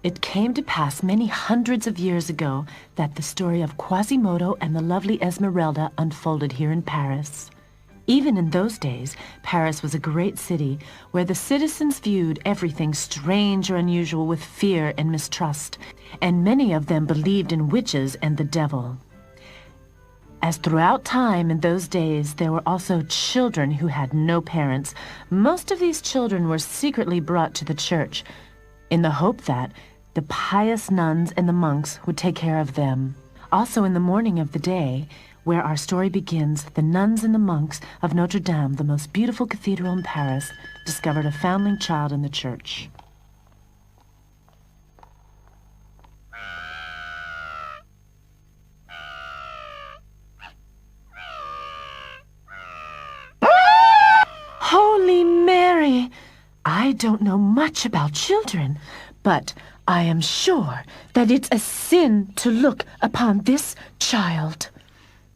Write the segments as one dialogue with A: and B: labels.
A: It came to pass many hundreds of years ago that the story of Quasimodo and the lovely Esmeralda unfolded here in Paris. Even in those days, Paris was a great city where the citizens viewed everything strange or unusual with fear and mistrust, and many of them believed in witches and the devil. As throughout time in those days, there were also children who had no parents. Most of these children were secretly brought to the church in the hope that the pious nuns and the monks would take care of them. Also in the morning of the day, where our story begins, the nuns and the monks of Notredame, the most beautiful cathedral in Paris, discovered a foundling child in the church. Holy Mary! I don't know much about children, but I am sure that it's a sin to look upon this child.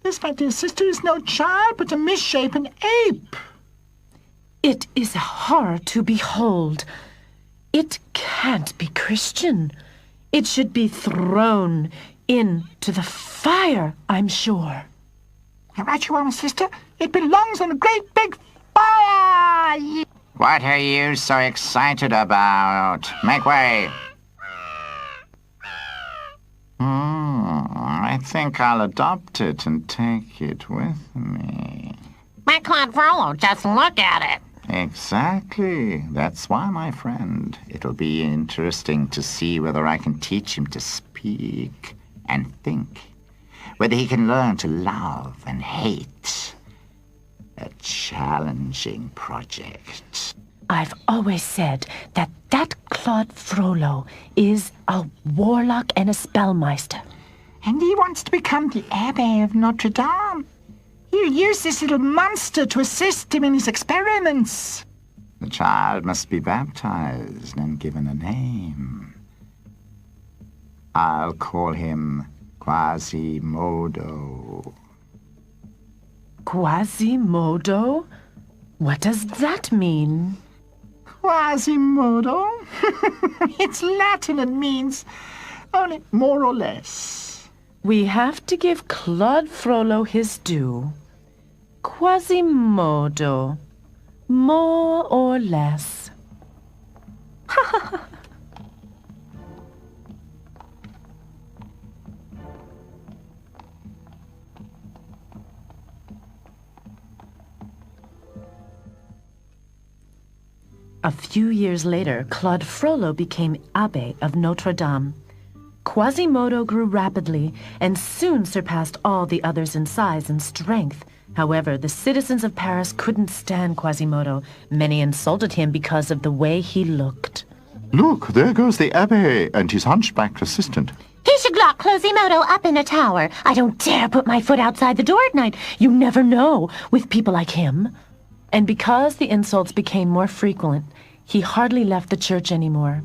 B: This, my dear sister, is no child, but a misshapen ape.
A: It is a horror to behold. It can't be Christian. It should be thrown into the fire, I'm sure.
B: You're right you are, my sister. It belongs on a great big fire.
C: What are you so excited about? Make way. I think I'll adopt it and take it with me.
D: My Claude Frollo, just look at it.
C: Exactly. That's why, my friend, it'll be interesting to see whether I can teach him to speak and think. Whether he can learn to love and hate. A challenging project.
A: I've always said that Claude Frollo is a warlock and a spellmeister.
B: And he wants to become the Abbé of Notre-Dame. He'll use this little monster to assist him in his experiments.
C: The child must be baptized and given a name. I'll call him Quasimodo.
A: Quasimodo? What does that mean?
B: Quasimodo? It's Latin and means only more or less.
A: We have to give Claude Frollo his due. Quasimodo. More or less. A few years later, Claude Frollo became Abbé of Notre-Dame. Quasimodo grew rapidly and soon surpassed all the others in size and strength. However, the citizens of Paris couldn't stand Quasimodo. Many insulted him because of the way he looked.
E: Look, there goes the Abbé and his hunchbacked assistant.
D: He should lock Quasimodo up in a tower.
A: I don't dare put my foot outside the door at night. You never know with people like him. And because the insults became more frequent, he hardly left the church anymore.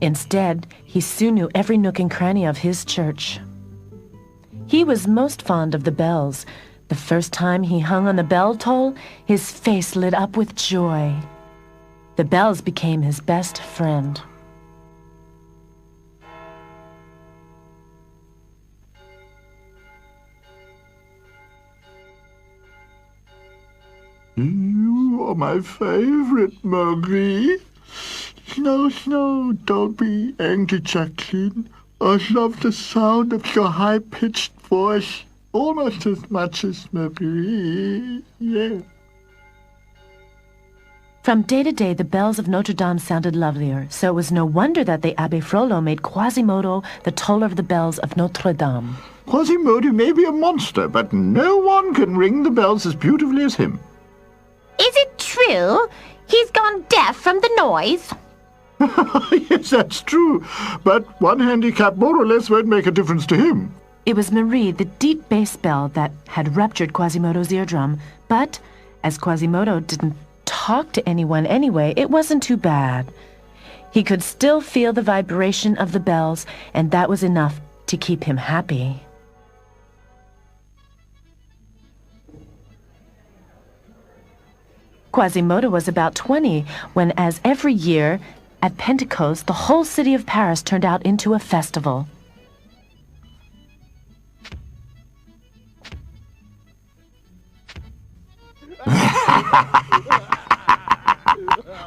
A: Instead, he soon knew every nook and cranny of his church. He was most fond of the bells. The first time he hung on the bell toll, his face lit up with joy. The bells became his best friend.
E: You are my favorite, Marie. No, don't be angry, Jacqueline. I love the sound of your high-pitched voice almost as much as Marie. Yeah.
A: From day to day, the bells of Notre-Dame sounded lovelier, so it was no wonder that the Abbé Frollo made Quasimodo the toller of the bells of Notre-Dame.
E: Quasimodo may be a monster, but no one can ring the bells as beautifully as him.
D: Is it true? He's gone deaf from the noise?
E: Yes, that's true. But one handicap more or less won't make a difference to him.
A: It was Marie, the deep bass bell, that had ruptured Quasimodo's eardrum. But as Quasimodo didn't talk to anyone anyway, it wasn't too bad. He could still feel the vibration of the bells, and that was enough to keep him happy. Quasimodo was about 20 when, as every year, At Pentecost, the whole city of Paris turned out into a festival.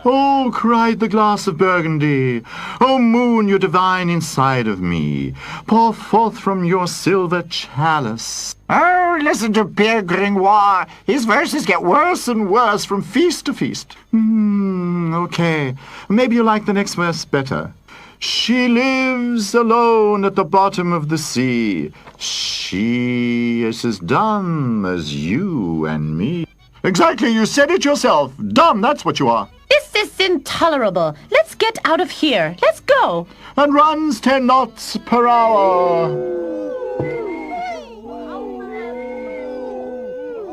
E: Oh, cried the glass of Burgundy, O moon, you divine inside of me, pour forth from your silver chalice.
C: Oh, listen to Pierre Gringoire. His verses get worse and worse from feast to feast.
E: Okay. Maybe you like the next verse better. She lives alone at the bottom of the sea. She is as dumb as you and me. Exactly, you said it yourself. Dumb, that's what you are.
A: This is intolerable. Let's get out of here. Let's go.
E: And runs 10 knots per hour.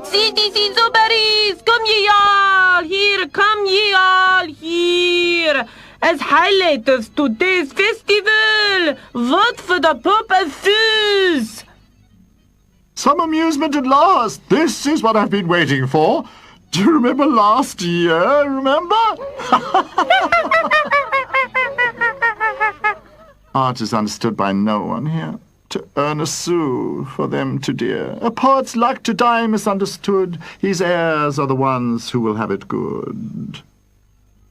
A: Citizens of Paris, come ye all here, come ye all here. As highlight of today's festival, vote for the Pope of Fools.
E: Some amusement at last. This is what I've been waiting for. Do you remember last year, remember? Art is understood by no one here. To earn a sou for them to dear. A poet's luck to die misunderstood. His heirs are the ones who will have it good.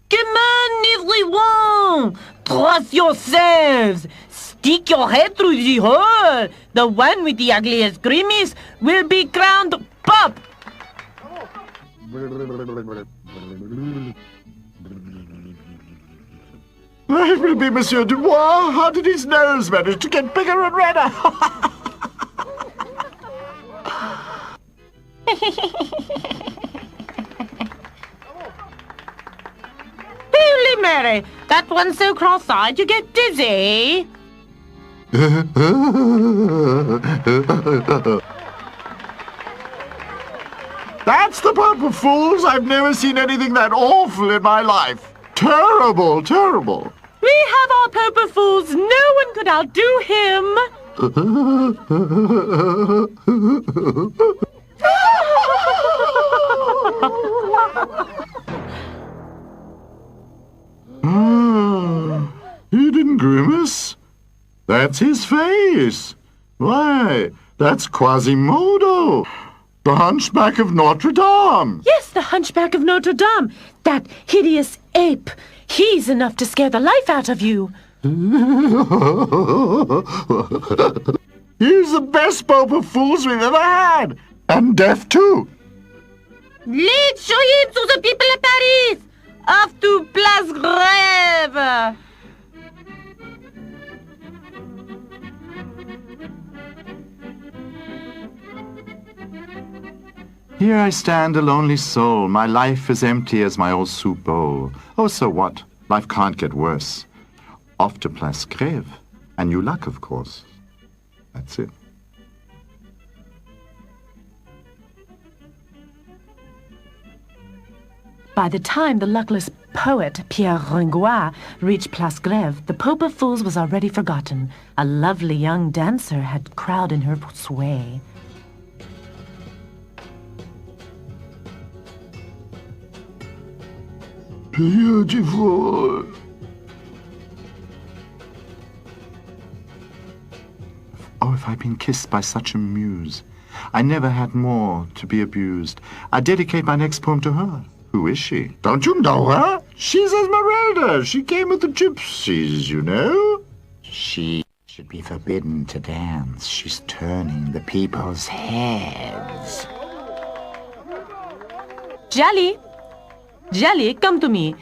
A: Come on, everyone! Trust yourselves! Stick your head through the hole! The one with the ugliest grimace will be crowned Pope!
E: It will be Monsieur Dubois. How did his nose manage to get bigger and redder?
A: Holy Mary! That one's so cross-eyed you get dizzy!
E: That's the Pope of Fools. I've never seen anything that awful in my life. Terrible, terrible.
A: We have our Pope of Fools. No one could outdo him.
E: He didn't grimace. That's his face. Why, that's Quasimodo, the Hunchback of Notredame.
A: Yes, the Hunchback of Notredame. That hideous ape. He's enough to scare the life out of you.
E: He's the best Pope of Fools we've ever had. And deaf, too.
A: Let's show him to the people of Paris. Off to Place Grève.
E: Here I stand, a lonely soul. My life is empty as my old soup bowl. Oh, so what? Life can't get worse. Off to Place Grève. And new luck, of course. That's it.
A: By the time the luckless poet Pierre Gringoire reached Place Grève, the Pope of Fools was already forgotten. A lovely young dancer had crowd in her sway.
E: Beautiful. Oh, if I'd been kissed by such a muse. I never had more to be abused. I dedicate my next poem to her. Who is she? Don't you know her? She's Esmeralda. She came with the gypsies, you know.
C: She should be forbidden to dance. She's turning the people's heads.
A: Jolly! Jolly, come to me.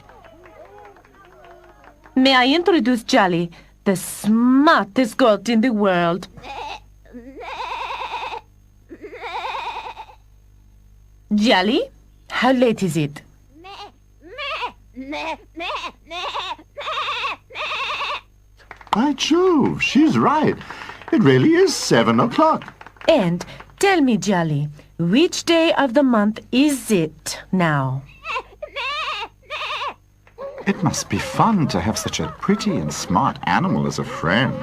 A: May I introduce Jolly, the smartest goat in the world? Jolly, how late is it?
E: By Jove, she's right. It really is 7 o'clock.
A: And tell me, Jolly, which day of the month is it now?
E: It must be fun to have such a pretty and smart animal as a friend.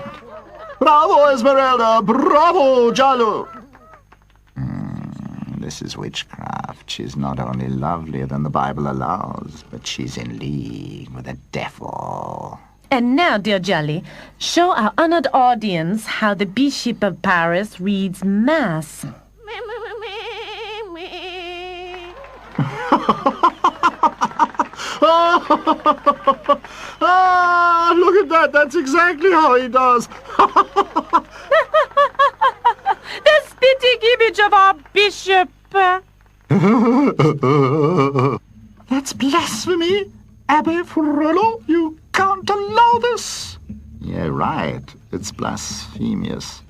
E: Bravo, Esmeralda! Bravo, Jalo!
C: The this is witchcraft. She's not only lovelier than the Bible allows, but she's in league with the devil.
A: And now, dear Jolly, show our honored audience how the Bishop of Paris reads Mass.
E: Look at that. That's exactly how he does.
A: The spitting image of our bishop.
E: That's blasphemy. Abbe Frollo, you can't allow this.
C: Yeah, right. It's blasphemous.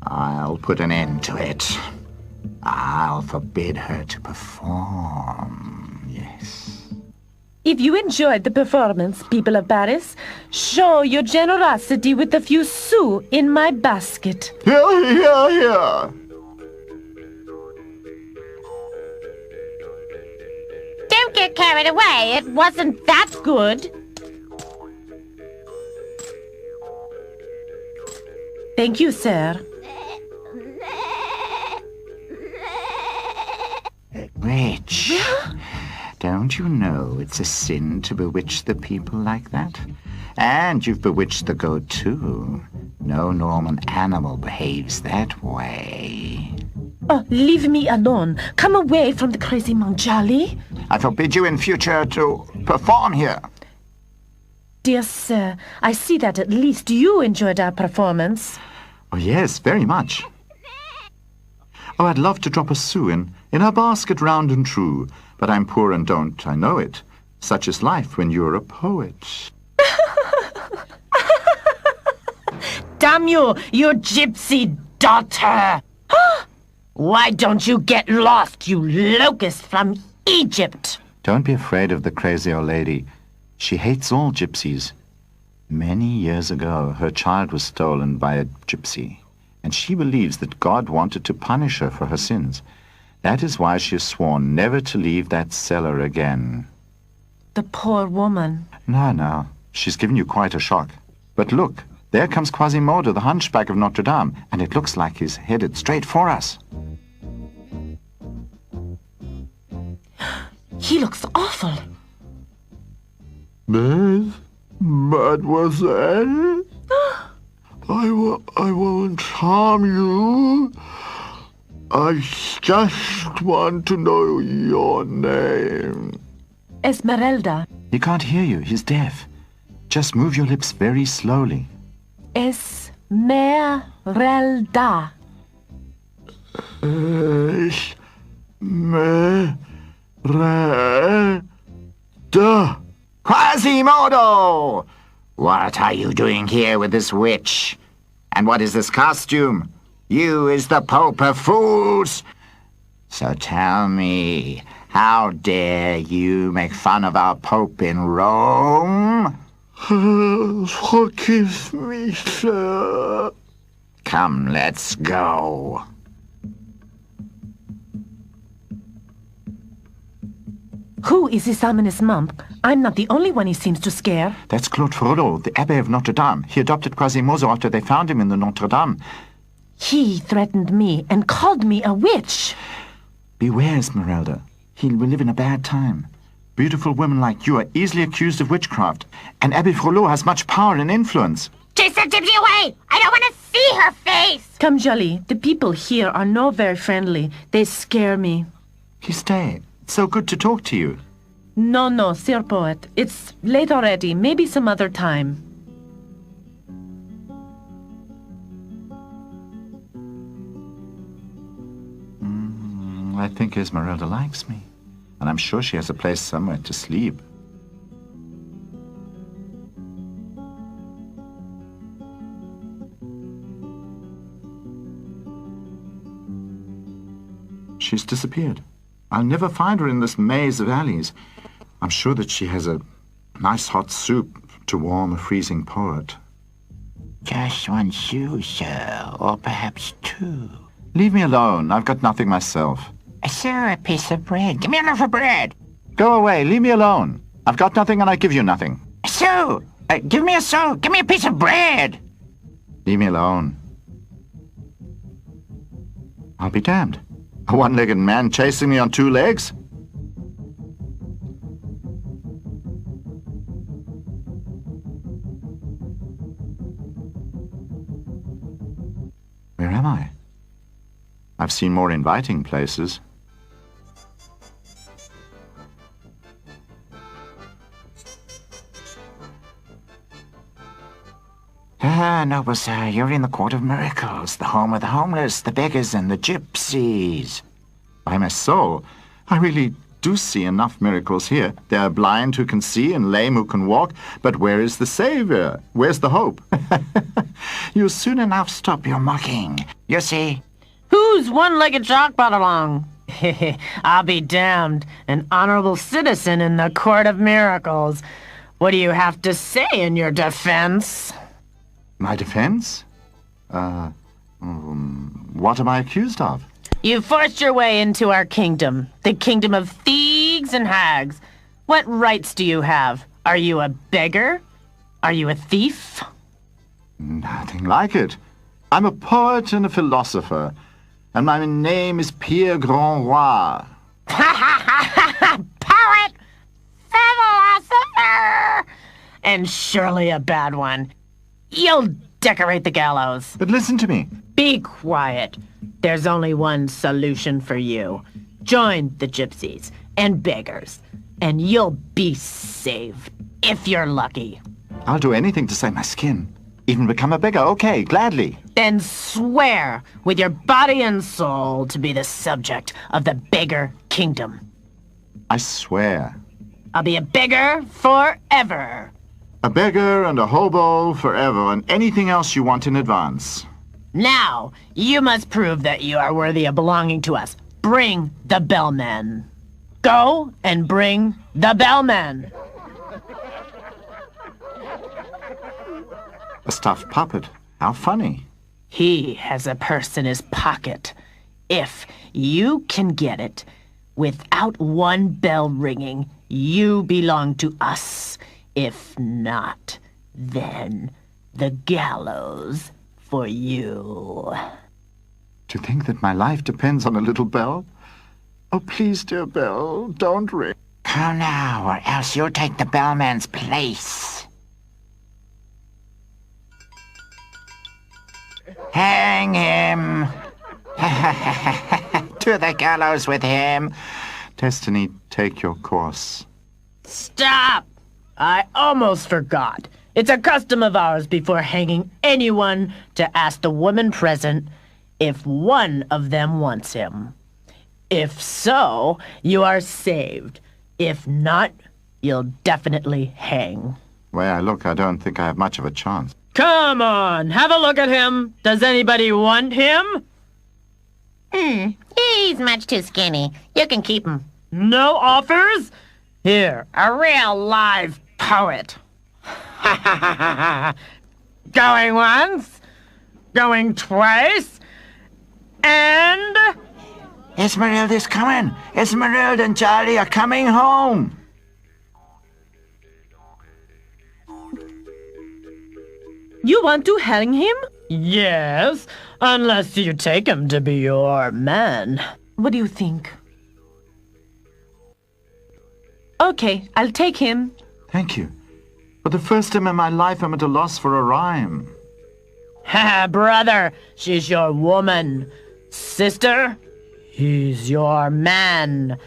C: I'll put an end to it. I'll forbid her to perform. Yes.
A: If you enjoyed the performance, people of Paris, show your generosity with a few sous in my basket.
E: Here, here, here.
D: Don't get carried away. It wasn't that good.
A: Thank you, sir.
C: Witch. Don't you know it's a sin to bewitch the people like that? And you've bewitched the goat, too. No Norman animal behaves that way.
A: Oh, leave me alone. Come away from the crazy monk, Jolly.
C: I forbid you in future to perform here.
A: Dear sir, I see that at least you enjoyed our performance.
C: Oh, yes, very much. Oh, I'd love to drop a sou in her basket round and true. But I'm poor and don't, I know it. Such is life when you're a poet.
A: Damn you, you gypsy daughter! Why don't you get lost, you locust from Egypt?
C: Don't be afraid of the crazy old lady. She hates all gypsies. Many years ago, her child was stolen by a gypsy, and she believes that God wanted to punish her for her sins. That is why she has sworn never to leave that cellar again.
A: The poor woman.
C: No, she's given you quite a shock. But look, there comes Quasimodo, the Hunchback of Notredame, and it looks like he's headed straight for us.
A: He looks awful.
E: Mademoiselle? I won't harm you. I just want to know your name.
A: Esmeralda.
C: He can't hear you. He's deaf. Just move your lips very slowly.
A: Esmeralda.
E: Esmeralda.
C: Quasimodo! What are you doing here with this witch? And what is this costume? You is the Pope of Fools. So tell me, how dare you make fun of our Pope in Rome?
E: Forgive me, sir.
C: Come, let's go.
A: Who is this ominous monk? I'm not the only one he seems to scare.
C: That's Claude Frollo, the Abbé of Notre-Dame. He adopted Quasimodo after they found him in the Notre-Dame.
A: He threatened me and called me a witch.
C: Beware, Esmeralda. He will live in a bad time. Beautiful women like you are easily accused of witchcraft, and Abbé Frollo has much power and influence.
D: Chase that gypsy away! I don't want to see her face!
A: Come, Jolly. The people here are not very friendly. They scare me.
C: Please stay. It's so good to talk to you.
A: No, Sir Poet. It's late already. Maybe some other time.
C: I think Esmeralda likes me, and I'm sure she has a place somewhere to sleep. She's disappeared. I'll never find her in this maze of alleys. I'm sure that she has a nice hot soup to warm a freezing poet.
B: Just one shoe, sir, or perhaps two.
C: Leave me alone. I've got nothing myself.
B: Sir, a piece of bread. Give me a loaf of bread.
C: Go away. Leave me alone. I've got nothing and I give you nothing.
B: Sue! Give me a sou. Give me a piece of bread.
C: Leave me alone. I'll be damned. A one-legged man chasing me on two legs? Where am I? I've seen more inviting places. Ah, noble sir, you're in the Court of Miracles, the home of the homeless, the beggars, and the gypsies. By my soul, I really do see enough miracles here. There are blind who can see and lame who can walk, but where is the Savior? Where's the hope? You'll soon enough stop your mocking. You see?
A: Who's one-legged jockbot along? I'll be damned. An honorable citizen in the Court of Miracles. What do you have to say in your defense?
C: My defense? What am I accused of?
A: You forced your way into our kingdom, the kingdom of thieves and hags. What rights do you have? Are you a beggar? Are you a thief?
C: Nothing like it. I'm a poet and a philosopher, and my name is Pierre Grandroi.
A: Poet! Philosopher! And surely a bad one. You'll decorate the gallows.
C: But listen to me.
A: Be quiet. There's only one solution for you. Join the gypsies and beggars, and you'll be saved, if you're lucky.
C: I'll do anything to save my skin. Even become a beggar, okay, gladly.
A: Then swear with your body and soul to be the subject of the beggar kingdom.
C: I swear.
A: I'll be a beggar forever.
C: A beggar and a hobo forever, and anything else you want in advance.
A: Now, you must prove that you are worthy of belonging to us. Bring the bellman. Go and bring the bellman.
C: A stuffed puppet. How funny.
A: He has a purse in his pocket. If you can get it, without one bell ringing, you belong to us. If not, then the gallows for you.
C: To think that my life depends on a little bell? Oh, please, dear bell, don't ring. Come now, or else you'll take the bellman's place. Hang him! To the gallows with him! Destiny, take your course.
A: Stop! I almost forgot. It's a custom of ours before hanging anyone to ask the woman present if one of them wants him. If so, you are saved. If not, you'll definitely hang.
C: The way I look, I don't think I have much of a chance.
A: Come on, have a look at him. Does anybody want him?
D: He's much too skinny. You can keep him.
A: No offers? Here, a real live poet. Going once, going twice, and...
C: Esmeralda's coming! Esmeralda and Charlie are coming home!
A: You want to hang him? Yes, unless you take him to be your man. What do you think? Okay, I'll take him.
C: Thank you. For the first time in my life, I'm at a loss for a rhyme.
A: Ha, brother, she's your woman. Sister, he's your man.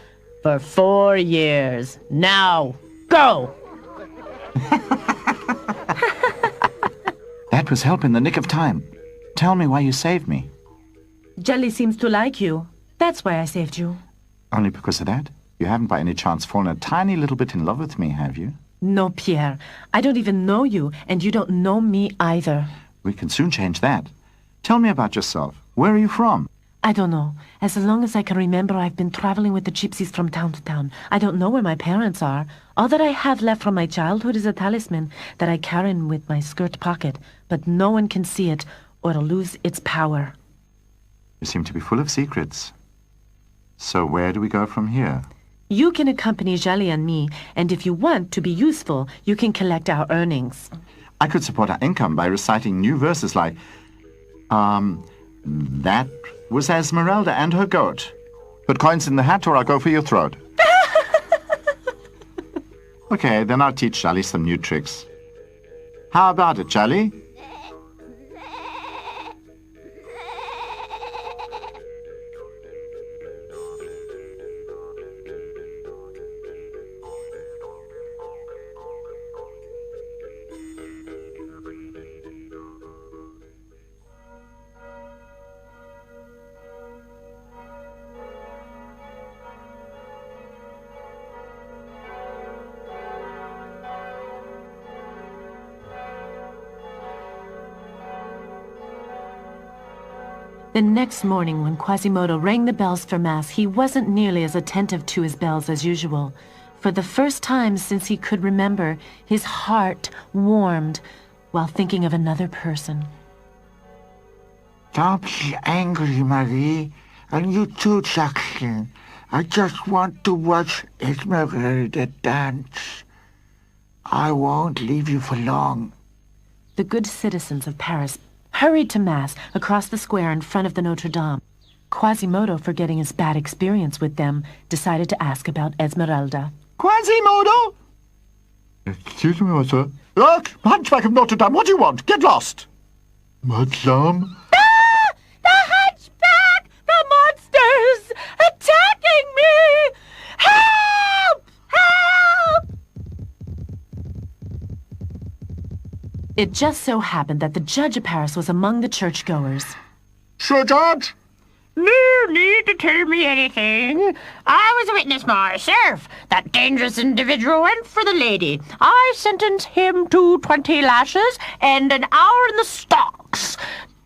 A: For 4 years. Now, go!
C: That was help in the nick of time. Tell me why you saved me.
A: Jelly seems to like you. That's why I saved you.
C: Only because of that? You haven't by any chance fallen a tiny little bit in love with me, have you?
A: No, Pierre. I don't even know you, and you don't know me either.
C: We can soon change that. Tell me about yourself. Where are you from?
A: I don't know. As long as I can remember, I've been traveling with the gypsies from town to town. I don't know where my parents are. All that I have left from my childhood is a talisman that I carry in with my skirt pocket, but no one can see it, or it'll lose its power.
C: You seem to be full of secrets. So where do we go from here?
A: You can accompany Jelly and me, and if you want to be useful, you can collect our earnings.
C: I could support our income by reciting new verses like, that was Esmeralda and her goat. Put coins in the hat or I'll go for your throat. Okay, then I'll teach Charlie some new tricks. How about it, Charlie?
A: The next morning, when Quasimodo rang the bells for Mass, he wasn't nearly as attentive to his bells as usual. For the first time since he could remember, his heart warmed while thinking of another person.
E: Don't be angry, Marie. And you too, Jacqueline. I just want to watch Esmeralda dance. I won't leave you for long.
A: The good citizens of Paris hurried to Mass across the square in front of the Notredame. Quasimodo, forgetting his bad experience with them, decided to ask about Esmeralda.
B: Quasimodo?
E: Excuse me, monsieur.
B: Look, Hunchback of Notre Dame, what do you want? Get lost!
E: Madame?
A: The Hunchback! The monsters! Attacking me! Help! Help! It just so happened that the judge of Paris was among the churchgoers.
B: Sir Judge?
D: No need to tell me anything. I was a witness myself. That dangerous individual went for the lady. I sentenced him to 20 lashes and an hour in the stocks.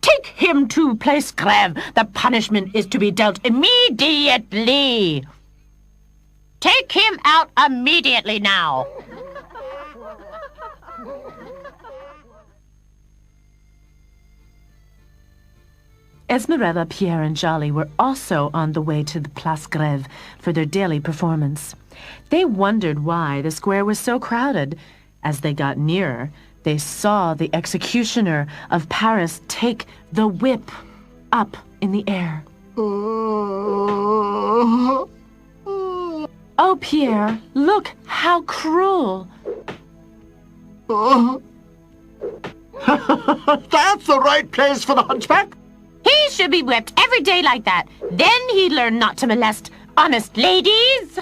D: Take him to Place Grève. The punishment is to be dealt immediately. Take him out immediately now.
A: Esmeralda, Pierre, and Jolly were also on the way to the Place Grève for their daily performance. They wondered why the square was so crowded. As they got nearer, they saw the executioner of Paris take the whip up in the air. Oh, Pierre, look, how cruel!
B: That's the right place for the Hunchback.
D: He should be whipped every day like that. Then he'd learn not to molest honest ladies.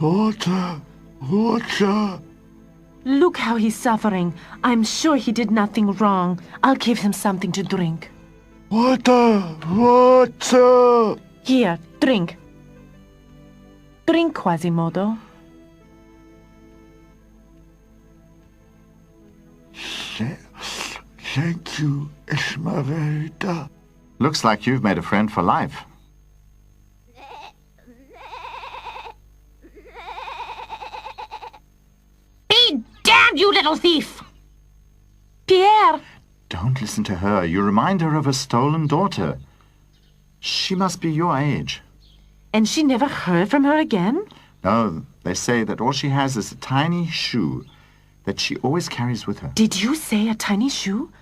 E: Water! Water!
A: Look how he's suffering. I'm sure he did nothing wrong. I'll give him something to drink.
E: Water! Water!
A: Here, drink. Drink, Quasimodo.
E: Thank you, Esmeralda.
C: Looks like you've made a friend for life.
D: Be damned, you little thief!
A: Pierre!
C: Don't listen to her. You remind her of a stolen daughter. She must be your age.
A: And she never heard from her again?
C: No, they say that all she has is a tiny shoe that she always carries with her.
A: Did you say a tiny shoe?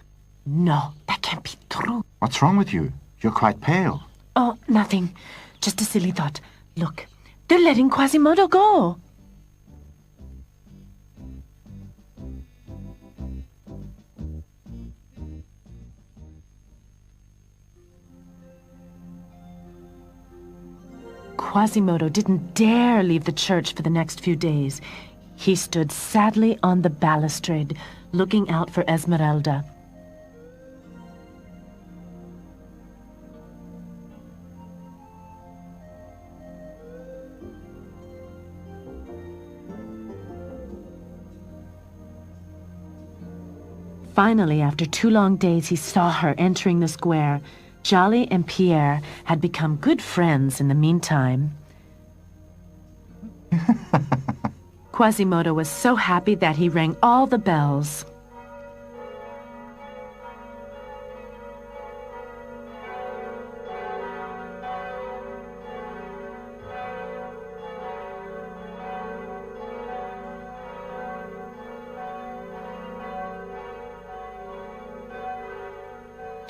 A: No, that can't be true.
C: What's wrong with you? You're quite pale.
A: Oh, nothing. Just a silly thought. Look, they're letting Quasimodo go. Quasimodo didn't dare leave the church for the next few days. He stood sadly on the balustrade, looking out for Esmeralda. Finally, after 2 long days, he saw her entering the square. Jolly and Pierre had become good friends in the meantime. Quasimodo was so happy that he rang all the bells.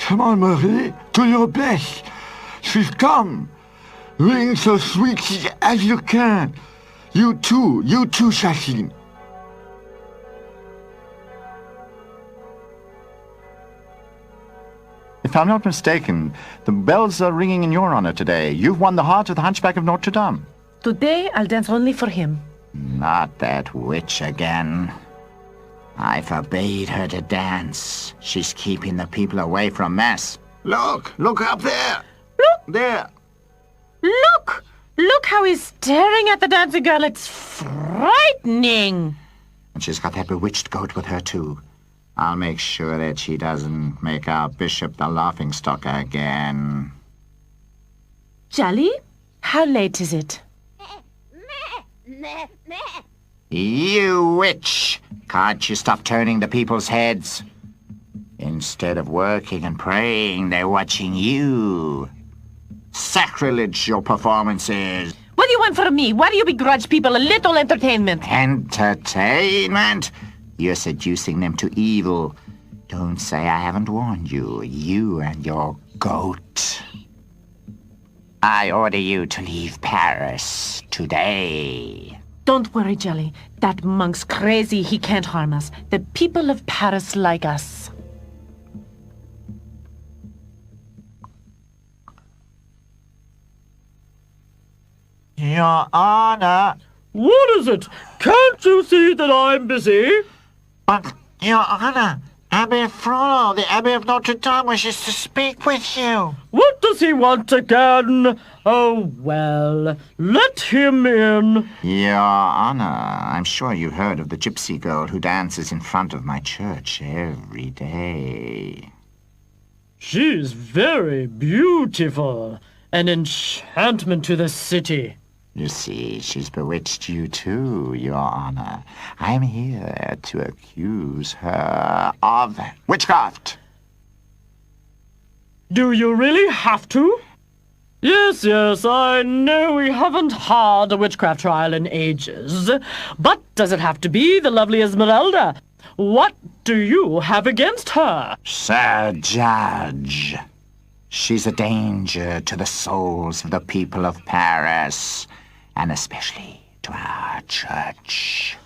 E: Come on, Marie, do your best. She's come. Ring so sweet as you can. You too, Jacqueline.
C: If I'm not mistaken, the bells are ringing in your honor today. You've won the heart of the Hunchback of Notredame.
A: Today, I'll dance only for him.
C: Not that witch again. I forbade her to dance. She's keeping the people away from Mass. Look up there.
D: Look!
C: There.
D: Look! Look how he's staring at the dancing girl. It's frightening.
C: And she's got that bewitched goat with her, too. I'll make sure that she doesn't make our bishop the laughingstock again.
A: Jolly, how late is it?
C: You witch! Can't you stop turning the people's heads? Instead of working and praying, they're watching you. Sacrilege, your performances.
A: What do you want from me? Why do you begrudge people a little entertainment?
C: Entertainment? You're seducing them to evil. Don't say I haven't warned you. You and your goat. I order you to leave Paris today.
A: Don't worry, Jolly. That monk's crazy. He can't harm us. The people of Paris like us.
E: Your Honor.
F: What is it? Can't you see that I'm busy?
E: But, Your Honor, Abbé Frollo, the Abbé of Notre Dame, wishes to speak with you.
F: What does he want again? Oh, well, let him in.
C: Your Honor, I'm sure you heard of the gypsy girl who dances in front of my church every day.
F: She's very beautiful. An enchantment to the city.
C: You see, she's bewitched you too, Your Honor. I'm here to accuse her of witchcraft.
F: Do you really have to? Yes, I know we haven't had a witchcraft trial in ages. But does it have to be the lovely Esmeralda? What do you have against her?
C: Sir Judge, she's a danger to the souls of the people of Paris, and especially to our church.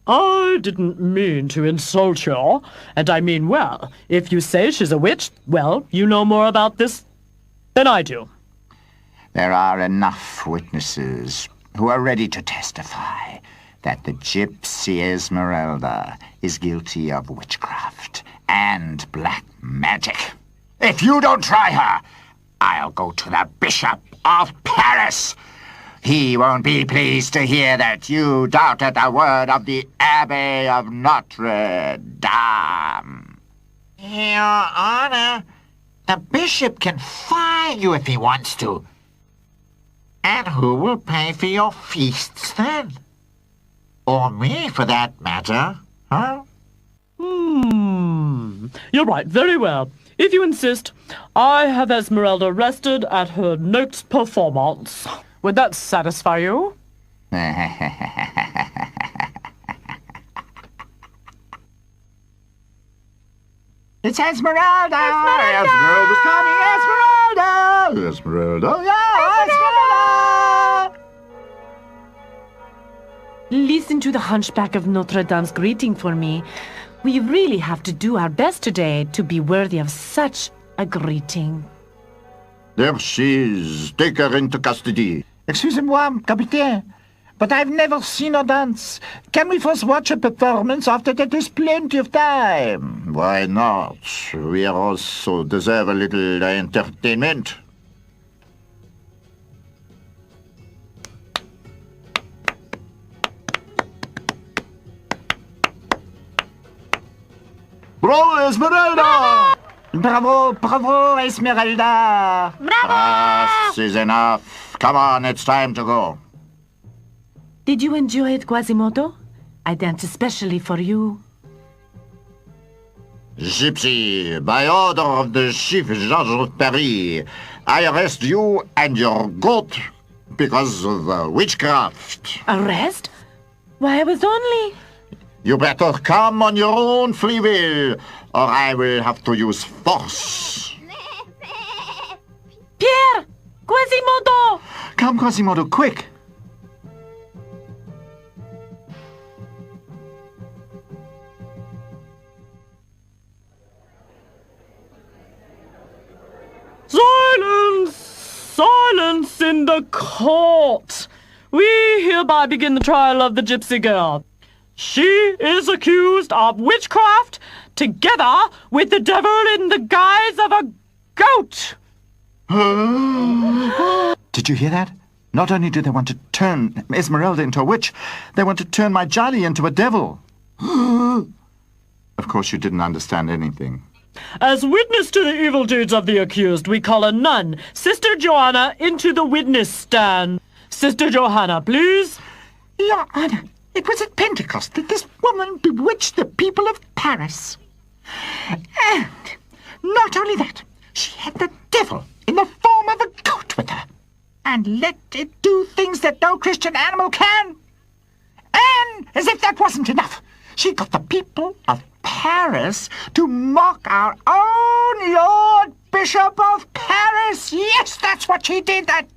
F: I didn't mean to insult you, and I mean well. If you say she's a witch, well, you know more about this than I do.
C: There are enough witnesses who are ready to testify that the gypsy Esmeralda is guilty of witchcraft and black magic. If you don't try her, I'll go to the Bishop of Paris. He won't be pleased to hear that you doubted the word of the Abbé of Notre Dame.
B: Your Honor, the bishop can fire you if he wants to. And who will pay for your feasts then? Or me, for that matter, huh?
F: You're right, very well. If you insist, I have Esmeralda arrested at her next performance. Would that satisfy you?
B: It's Esmeralda!
C: Esmeralda's coming! Esmeralda! Esmeralda! Yeah, Esmeralda!
A: Listen to the Hunchback of Notre Dame's greeting for me. We really have to do our best today to be worthy of such a greeting.
C: There she is. Take her into custody.
B: Excusez-moi, Capitaine, but I've never seen her dance. Can we first watch a performance? After that, there's plenty of time.
C: Why not? We also deserve a little entertainment. Bravo, Esmeralda!
B: Bravo, bravo, Esmeralda!
C: This is enough. Come on, it's time to go.
A: Did you enjoy it, Quasimodo? I danced especially for you.
C: Gypsy, by order of the Chief Judge of Paris, I arrest you and your goat because of witchcraft.
A: Arrest? Why, I was only...
C: You better come on your own free will, or I will have to use force.
A: Pierre! Quasimodo!
C: Come, Quasimodo, quick!
F: Silence! Silence in the court! We hereby begin the trial of the gypsy girl. She is accused of witchcraft together with the devil in the guise of a goat.
C: Did you hear that? Not only do they want to turn Esmeralda into a witch, they want to turn my Jolly into a devil. Of course you didn't understand anything.
F: As witness to the evil deeds of the accused, we call a nun, Sister Johanna, into the witness stand. Sister Johanna, please.
B: Your Honor, it was at Pentecost that this woman bewitched the people of Paris. And not only that, she had the devil in the form of a goat with her, and let it do things that no Christian animal can. And as if that wasn't enough, she got the people of Paris to mock our own Lord Bishop of Paris. Yes, that's what she did. That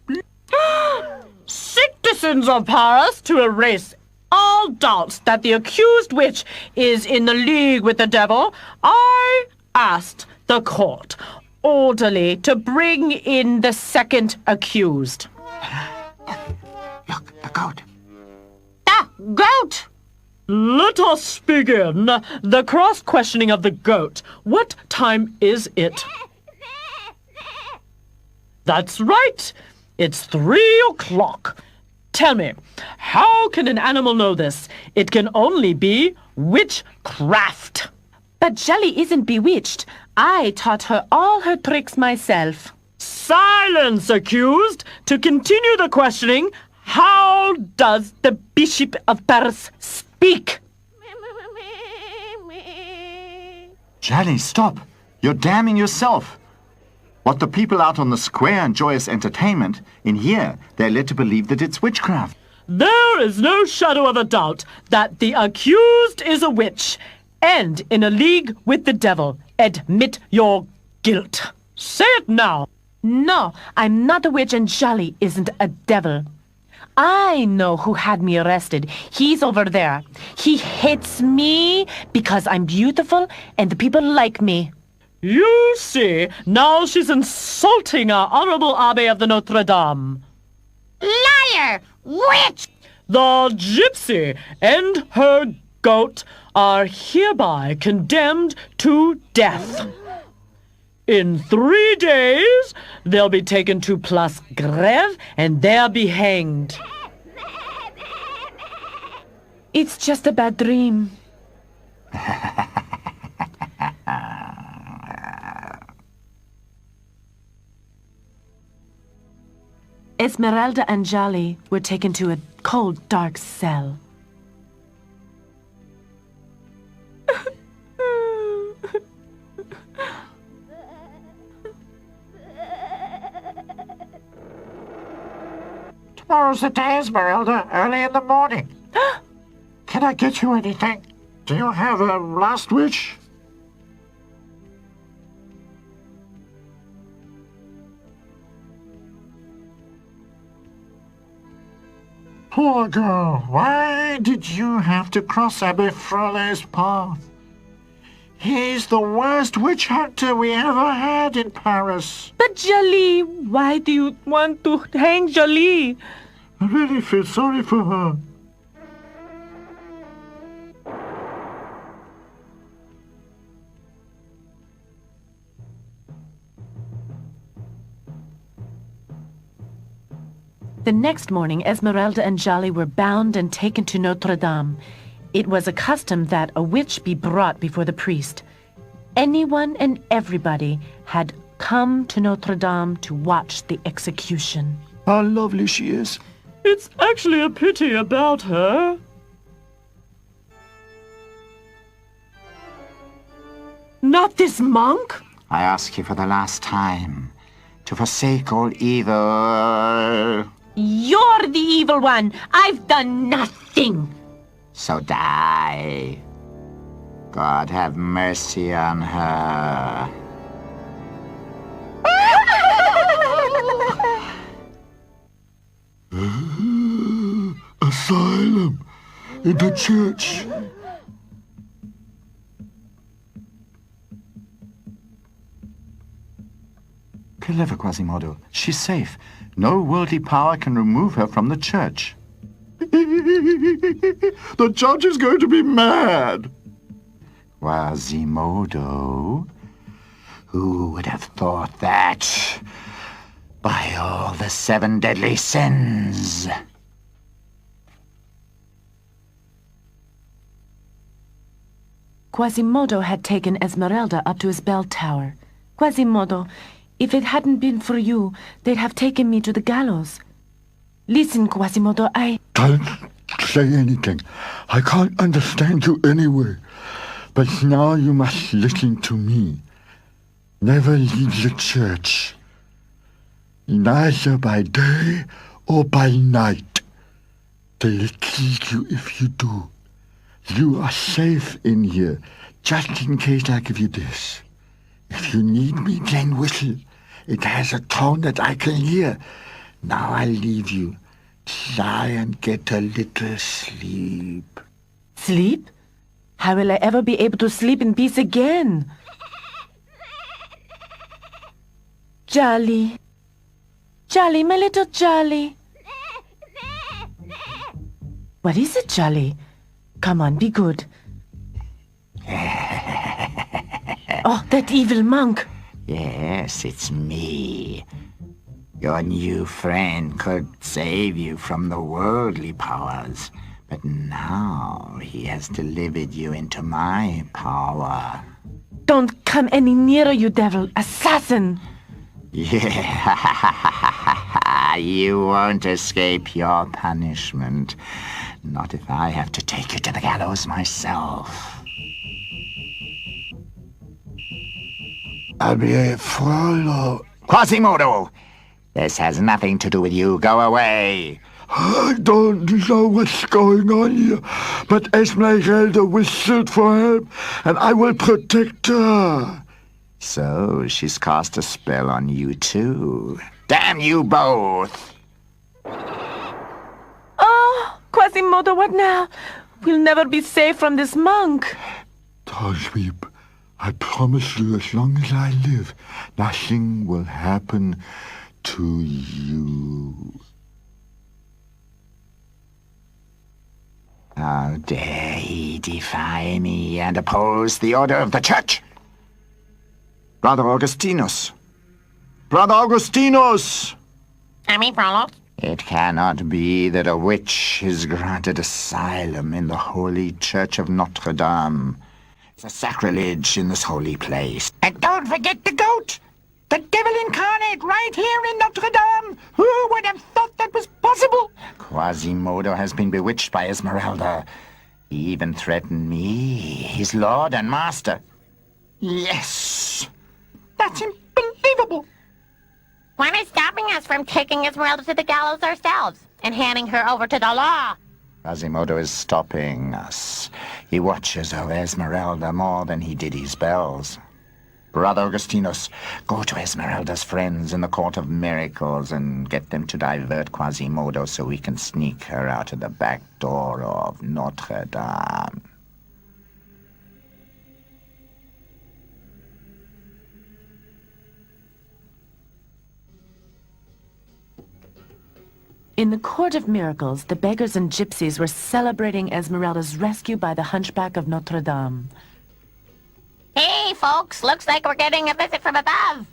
F: Citizens of Paris, to erase all doubts that the accused witch is in the league with the devil, I asked the court orderly to bring in the second accused.
B: Look, the goat.
D: The goat!
F: Let us begin the cross-questioning of the goat. What time is it? That's right. It's 3 o'clock. Tell me, how can an animal know this? It can only be witchcraft.
A: But Jelly isn't bewitched. I taught her all her tricks myself.
F: Silence, accused! To continue the questioning, how does the Bishop of Paris speak?
C: Jolly, stop! You're damning yourself. What the people out on the square enjoy as entertainment, in here they're led to believe that it's witchcraft.
F: There is no shadow of a doubt that the accused is a witch and in a league with the devil. Admit your guilt. Say it now.
A: No, I'm not a witch and Jolly isn't a devil. I know who had me arrested. He's over there. He hates me because I'm beautiful and the people like me.
F: You see, now she's insulting our honorable Abbé of the Notredame.
D: Liar! Witch!
F: The gypsy and her goat are hereby condemned to death. In 3 days, they'll be taken to Place Grève and there be hanged.
A: It's just a bad dream. Esmeralda and Jolly were taken to a cold, dark cell.
B: Tomorrow's the day, Esmeralda, early in the morning. Can I get you anything? Do you have a last wish? Poor girl, why did you have to cross Abbé Frole's path? He's the worst witch hunter we ever had in Paris.
A: But Jolly, why do you want to hang Jolly?
E: I really feel sorry for her.
A: The next morning, Esmeralda and Jolly were bound and taken to Notredame. It was a custom that a witch be brought before the priest. Anyone and everybody had come to Notredame to watch the execution.
E: How lovely she is.
F: It's actually a pity about her.
A: Not this monk?
C: I ask you for the last time to forsake all evil.
A: You're the evil one. I've done nothing.
C: So die. God have mercy on her.
E: Asylum in the church.
C: Clever, Quasimodo. She's safe. No worldly power can remove her from the church.
E: The judge is going to be mad.
C: Quasimodo? Who would have thought that? By all the 7 deadly sins.
A: Quasimodo had taken Esmeralda up to his bell tower. Quasimodo, if it hadn't been for you, they'd have taken me to the gallows. Listen, Quasimodo,
E: Don't say anything. I can't understand you anyway. But now you must listen to me. Never leave the church. Neither by day or by night. They'll kill you if you do. You are safe in here. Just in case I give you this. If you need me, then whistle. It has a tone that I can hear. Now I'll leave you. Try and get a little sleep.
A: Sleep? How will I ever be able to sleep in peace again? Jolly. Jolly, my little Jolly. What is it, Jolly? Come on, be good. Oh, that evil monk.
C: Yes, it's me. Your new friend could save you from the worldly powers, but now he has delivered you into my power.
A: Don't come any nearer, you devil, assassin!
C: Yeah, you won't escape your punishment. Not if I have to take you to the gallows myself.
E: Frollo.
C: Quasimodo! This has nothing to do with you. Go away.
E: I don't know what's going on here, but Esmeralda whistled for help, and I will protect her.
C: So she's cast a spell on you too. Damn you both!
A: Oh, Quasimodo, what now? We'll never be safe from this monk.
E: Don't weep. I promise you, as long as I live, nothing will happen to you.
C: How dare he defy me and oppose the order of the church? Brother Augustinus! Brother Augustinus!
D: Frollo.
C: It cannot be that a witch is granted asylum in the holy church of Notredame. It's a sacrilege in this holy place.
B: And don't forget the goat! The devil incarnate right here in Notredame! Who would have thought that was possible?
C: Quasimodo has been bewitched by Esmeralda. He even threatened me, his lord and master.
B: Yes! That's unbelievable!
D: What is stopping us from taking Esmeralda to the gallows ourselves and handing her over to the law?
C: Quasimodo is stopping us. He watches over Esmeralda more than he did his bells. Brother Augustinus, go to Esmeralda's friends in the Court of Miracles and get them to divert Quasimodo so we can sneak her out of the back door of Notre Dame.
A: In the Court of Miracles, the beggars and gypsies were celebrating Esmeralda's rescue by the Hunchback of Notre Dame.
D: Hey, folks, looks like we're getting a visit from above.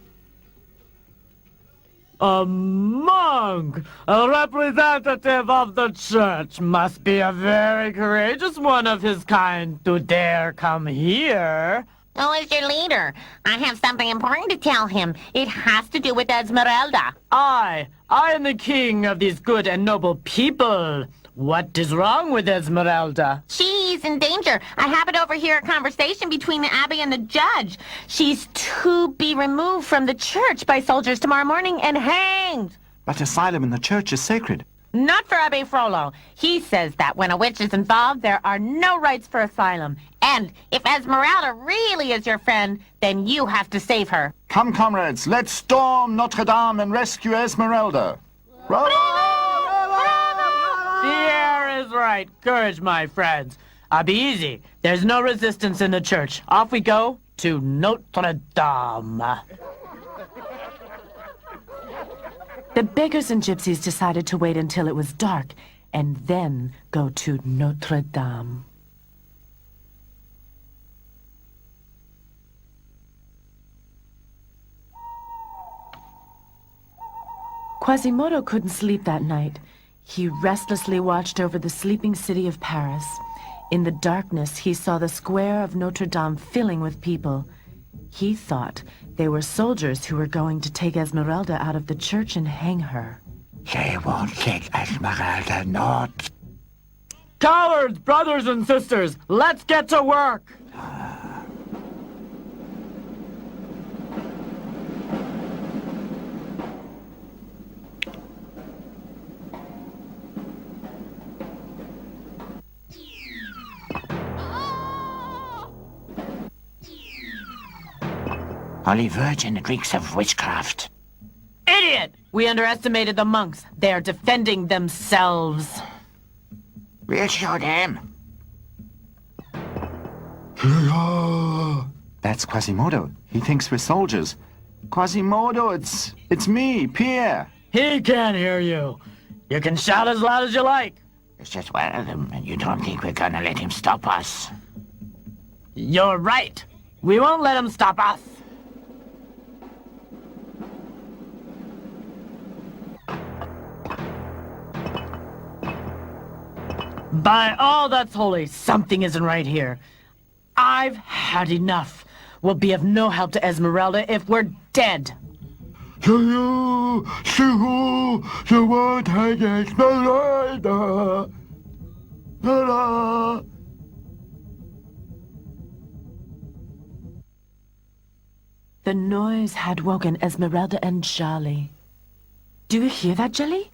F: A monk, a representative of the church, must be a very courageous one of his kind to dare come here.
D: Who is your leader? I have something important to tell him. It has to do with Esmeralda.
F: I am the king of these good and noble people. What is wrong with Esmeralda?
D: She's in danger. I happened to overhear a conversation between the abbé and the judge. She's to be removed from the church by soldiers tomorrow morning and hanged.
C: But asylum in the church is sacred.
D: Not for Abbe Frollo. He says that when a witch is involved, there are no rights for asylum. And if Esmeralda really is your friend, then you have to save her.
C: Come, comrades, let's storm Notredame and rescue Esmeralda. Bravo!
F: The air is right. Courage, my friends. Be easy. There's no resistance in the church. Off we go to Notre Dame.
A: The beggars and gypsies decided to wait until it was dark and then go to Notre Dame. Quasimodo couldn't sleep that night. He restlessly watched over the sleeping city of Paris. In the darkness, he saw the square of Notre Dame filling with people. He thought they were soldiers who were going to take Esmeralda out of the church and hang her.
B: They won't take Esmeralda, not.
F: Cowards, brothers and sisters, let's get to work.
B: Holy Virgin, it reeks of witchcraft.
F: Idiot! We underestimated the monks. They are defending themselves.
B: We'll show them.
C: That's Quasimodo. He thinks we're soldiers. Quasimodo, it's me, Pierre.
F: He can't hear you. You can shout as loud as you like.
B: It's just one of them, and you don't think we're gonna let him stop us?
F: You're right. We won't let him stop us. By all that's holy, something isn't right here. I've had enough. We'll be of no help to Esmeralda if we're dead.
E: You won't hang Esmeralda. Ta-da.
A: The noise had woken Esmeralda and Charlie. Do you hear that, Jelly?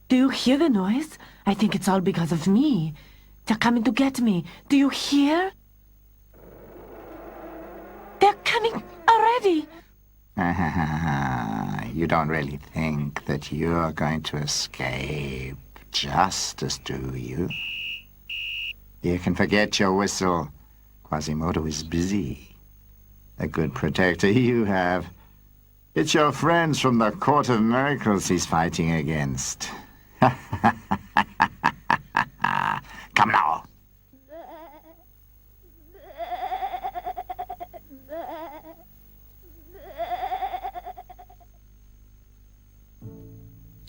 A: Do you hear the noise? I think it's all because of me. They're coming to get me. Do you hear? They're coming already.
C: You don't really think that you're going to escape justice, do you? You can forget your whistle. Quasimodo is busy. A good protector you have. It's your friends from the Court of Miracles he's fighting against. Come now.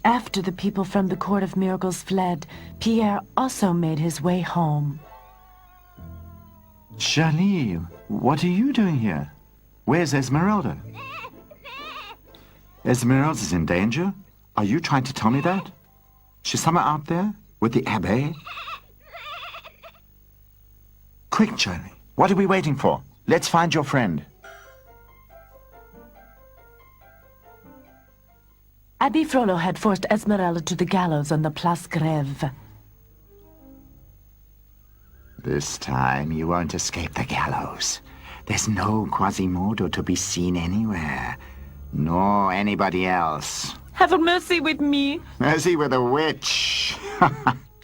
A: After the people from the Court of Miracles fled, Pierre also made his way home.
C: Charlie, what are you doing here? Where's Esmeralda? Esmeralda's in danger? Are you trying to tell me that? She's somewhere out there with the Abbé? Quick, Charlie. What are we waiting for? Let's find your friend.
A: Abbé Frollo had forced Esmeralda to the gallows on the Place Grève.
C: This time you won't escape the gallows. There's no Quasimodo to be seen anywhere, nor anybody else.
A: Have mercy with me.
C: Mercy with a witch.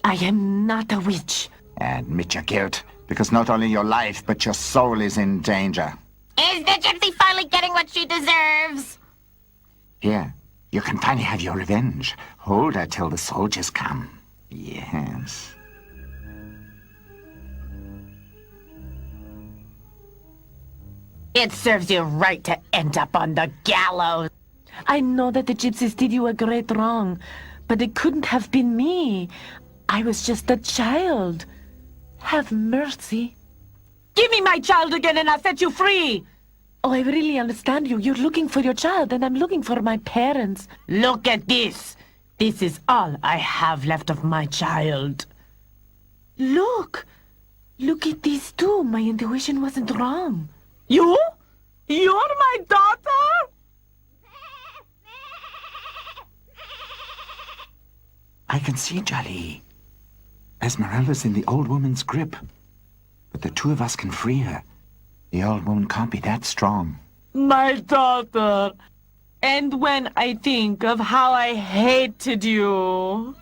A: I am not a witch.
C: Admit your guilt, because not only your life, but your soul is in danger.
D: Is the gypsy finally getting what she deserves?
C: Here, you can finally have your revenge. Hold her till the soldiers come. Yes.
D: It serves you right to end up on the gallows.
A: I know that the gypsies did you a great wrong, but it couldn't have been me. I was just a child. Have mercy.
F: Give me my child again and I'll set you free.
A: Oh, I really understand you. You're looking for your child, and I'm looking for my parents.
F: Look at this. This is all I have left of my child.
A: Look! Look at these two. My intuition wasn't wrong.
F: You? You're my daughter?
C: I can see, Jolly. Esmeralda's in the old woman's grip. But the two of us can free her. The old woman can't be that strong.
F: My daughter. And when I think of how I hated you.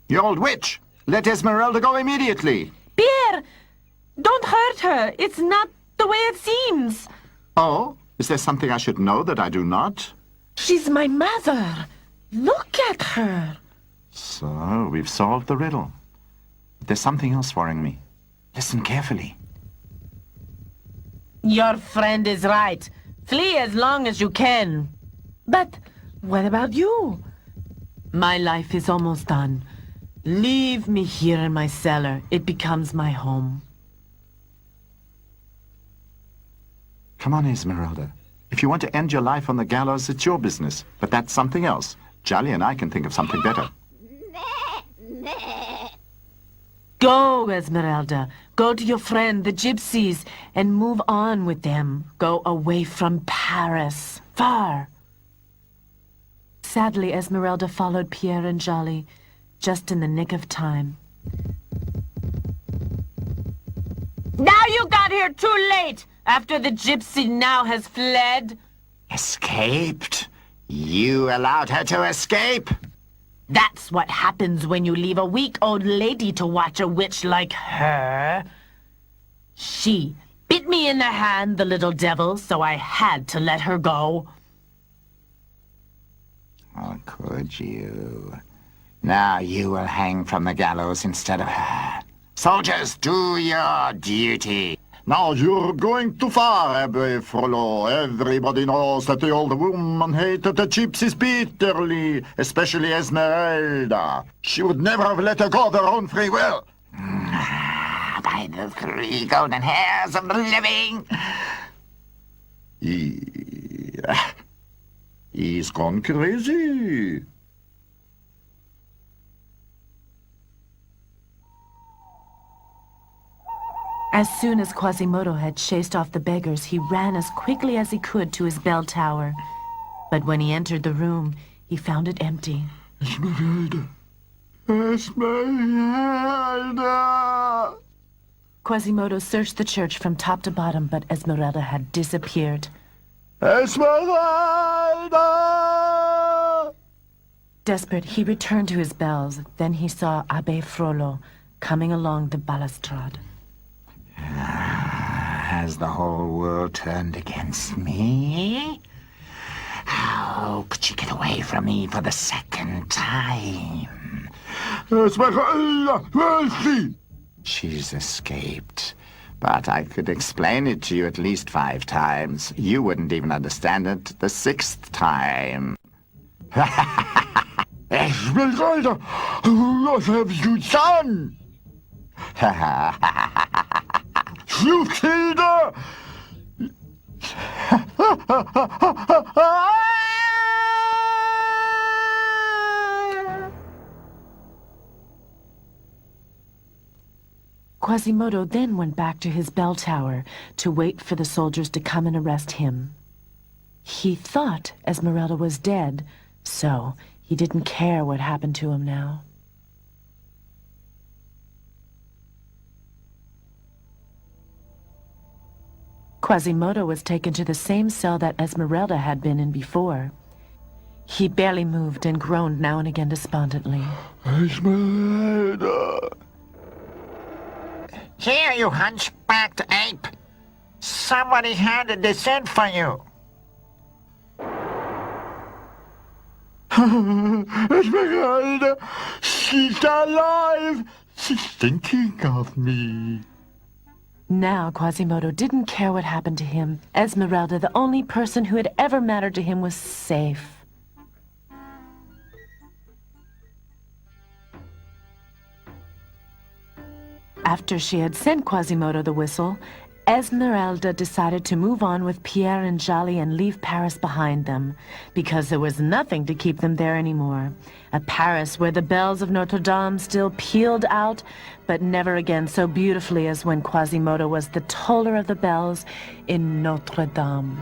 C: You old witch! Let Esmeralda go immediately!
A: Pierre! Don't hurt her. It's not the way it seems.
C: Oh? Is there something I should know that I do not?
A: She's my mother. Look at her.
C: So, we've solved the riddle. But there's something else worrying me. Listen carefully.
A: Your friend is right. Flee as long as you can. But what about you? My life is almost done. Leave me here in my cellar. It becomes my home.
C: Come on, Esmeralda. If you want to end your life on the gallows, it's your business. But that's something else. Jolly and I can think of something better.
A: Go, Esmeralda. Go to your friend, the gypsies, and move on with them. Go away from Paris. Far. Sadly, Esmeralda followed Pierre and Jolly, just in the nick of time. Now you got here too late, after the gypsy now has fled.
C: Escaped? You allowed her to escape?
A: That's what happens when you leave a weak old lady to watch a witch like her. She bit me in the hand, the little devil, so I had to let her go.
C: Oh, could you? Now you will hang from the gallows instead of her. Soldiers, do your duty.
E: Now you're going too far, Abbe Frollo. Everybody knows that the old woman hated the gypsies bitterly, especially Esmeralda. She would never have let her go of her own free will.
C: By the 3 golden hairs of the living.
E: He's gone crazy.
A: As soon as Quasimodo had chased off the beggars, he ran as quickly as he could to his bell tower. But when he entered the room, he found it empty.
E: Esmeralda! Esmeralda!
A: Quasimodo searched the church from top to bottom, but Esmeralda had disappeared.
E: Esmeralda!
A: Desperate, he returned to his bells. Then he saw Abbe Frollo coming along the balustrade.
C: Has the whole world turned against me? How could she get away from me for the 2nd time?
E: Esmeralda, where is she?
C: She's escaped. But I could explain it to you at least 5 times. You wouldn't even understand it the 6th time.
E: Esmeralda, what have you done? You killed her!
A: Quasimodo then went back to his bell tower to wait for the soldiers to come and arrest him. He thought Esmeralda was dead, so he didn't care what happened to him now. Quasimodo was taken to the same cell that Esmeralda had been in before. He barely moved and groaned now and again despondently.
E: Esmeralda!
B: Here, you hunchbacked ape. Somebody handed this in for you.
E: Esmeralda! She's alive! She's thinking of me.
A: Now Quasimodo didn't care what happened to him. Esmeralda, the only person who had ever mattered to him, was safe. After she had sent Quasimodo the whistle, Esmeralda decided to move on with Pierre and Jolly and leave Paris behind them, because there was nothing to keep them there anymore. A Paris where the bells of Notredame still pealed out, but never again so beautifully as when Quasimodo was the toller of the bells in Notredame.